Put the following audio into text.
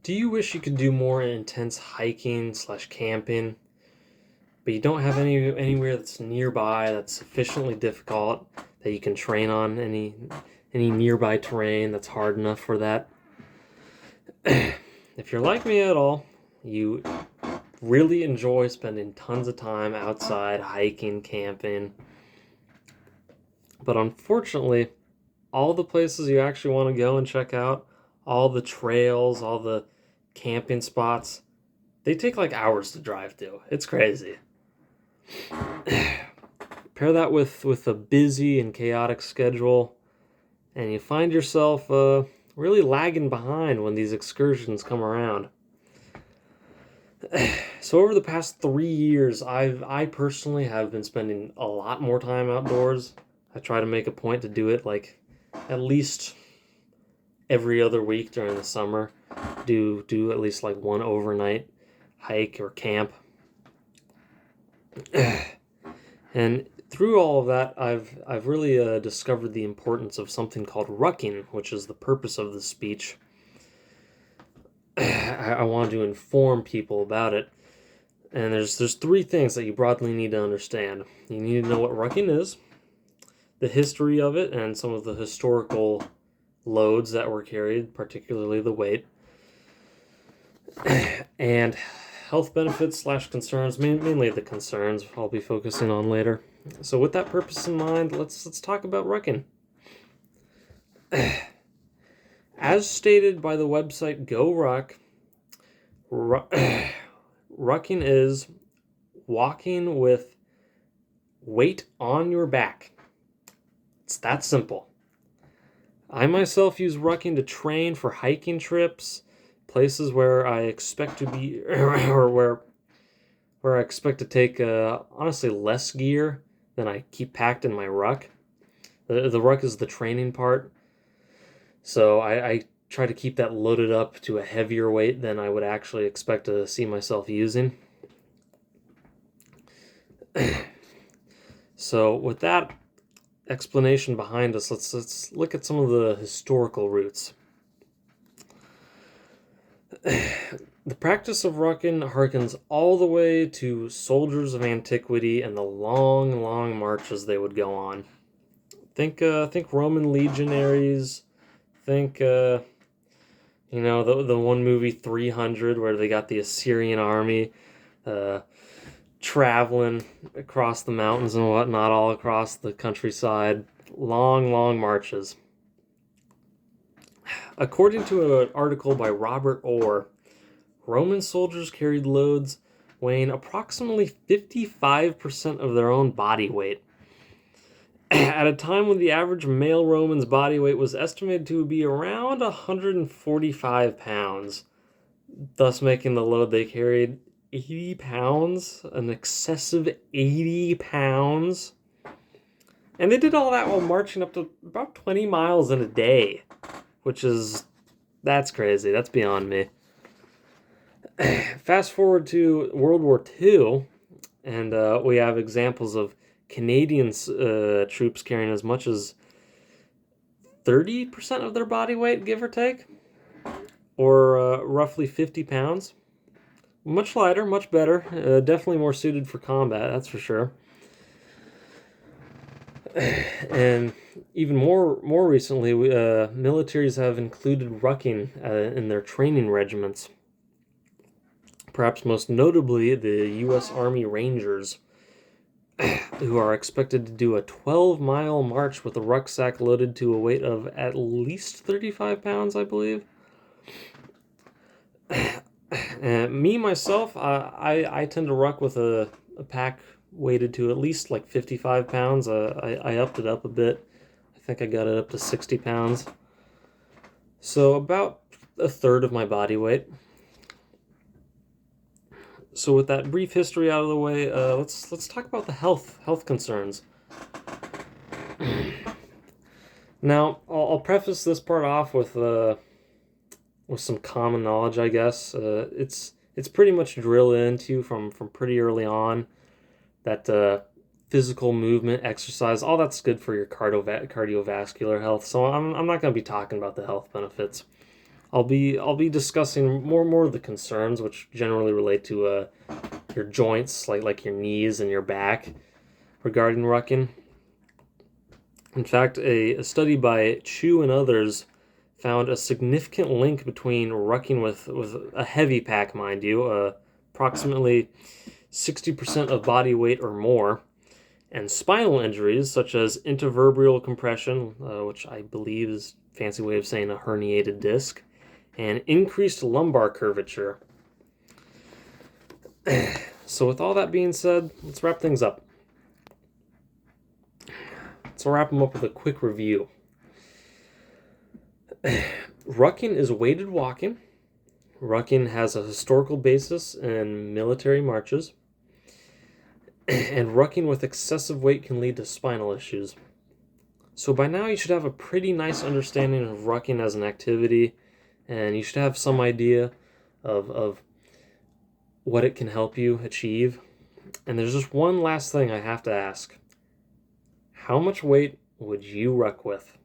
Do you wish you could do more intense hiking slash camping, but you don't have anywhere that's nearby that's sufficiently difficult that you can train on any nearby terrain that's hard enough for that? If you're like me at all, you really enjoy spending tons of time outside hiking, camping, but unfortunately, all the places you actually want to go and check out, all the trails, all the camping spots, they take like hours to drive to. It's crazy. Pair that with a busy and chaotic schedule, and you find yourself really lagging behind when these excursions come around. So over the past 3 years, I personally have been spending a lot more time outdoors. I try to make a point to do it like at least every other week during the summer. Do at least like one overnight hike or camp. And through all of that, I've really discovered the importance of something called rucking, which is the purpose of the speech. I wanted to inform people about it. And there's three things that you broadly need to understand. You need to know what rucking is, the history of it, and some of the historical loads that were carried, particularly the weight, and health benefits slash concerns, mainly the concerns I'll be focusing on later. So with that purpose in mind, let's talk about rucking. As stated by the website GoRuck, rucking is walking with weight on your back. It's that simple. I myself use rucking to train for hiking trips, places where I expect to be, or where I expect to take honestly less gear than I keep packed in my ruck. The ruck is the training part, so I try to keep that loaded up to a heavier weight than I would actually expect to see myself using. So with that explanation behind us, let's look at some of the historical roots. The practice of rucking harkens all the way to soldiers of antiquity and the long, long marches they would go on. Think Roman legionaries. Think the one movie 300 where they got the Assyrian army traveling across the mountains and whatnot, all across the countryside. Long, long marches. According to an article by Robert Orr, Roman soldiers carried loads weighing approximately 55% of their own body weight. At a time when the average male Roman's body weight was estimated to be around 145 pounds, thus making the load they carried 80 pounds, an excessive 80 pounds. And they did all that while marching up to about 20 miles in a day, that's crazy. That's beyond me. Fast forward to World War II, and we have examples of Canadian troops carrying as much as 30% of their body weight, give or take, or roughly 50 pounds. Much lighter, much better, definitely more suited for combat, that's for sure. And even more recently, militaries have included rucking in their training regiments. Perhaps most notably, the U.S. Army Rangers, who are expected to do a 12-mile march with a rucksack loaded to a weight of at least 35 pounds, I believe. Me, myself, I tend to ruck with a pack weighted to at least like 55 pounds. I upped it up a bit. I think I got it up to 60 pounds. So about a third of my body weight. So with that brief history out of the way, let's talk about the health concerns. Now, I'll preface this part off with some common knowledge, I guess. It's pretty much drilled into from pretty early on that physical movement, exercise, all that's good for your cardiovascular health. So I'm not going to be talking about the health benefits. I'll be discussing more of the concerns, which generally relate to your joints, like your knees and your back, regarding rucking. In fact, a study by Chu and others found a significant link between rucking with a heavy pack, mind you, approximately 60% of body weight or more, and spinal injuries such as intervertebral compression, which I believe is a fancy way of saying a herniated disc, and increased lumbar curvature. So with all that being said, let's wrap things up. Let's wrap them up with a quick review. Rucking is weighted walking. Rucking has a historical basis in military marches. And rucking with excessive weight can lead to spinal issues. So by now you should have a pretty nice understanding of rucking as an activity, and you should have some idea of what it can help you achieve. And there's just one last thing I have to ask. How much weight would you ruck with?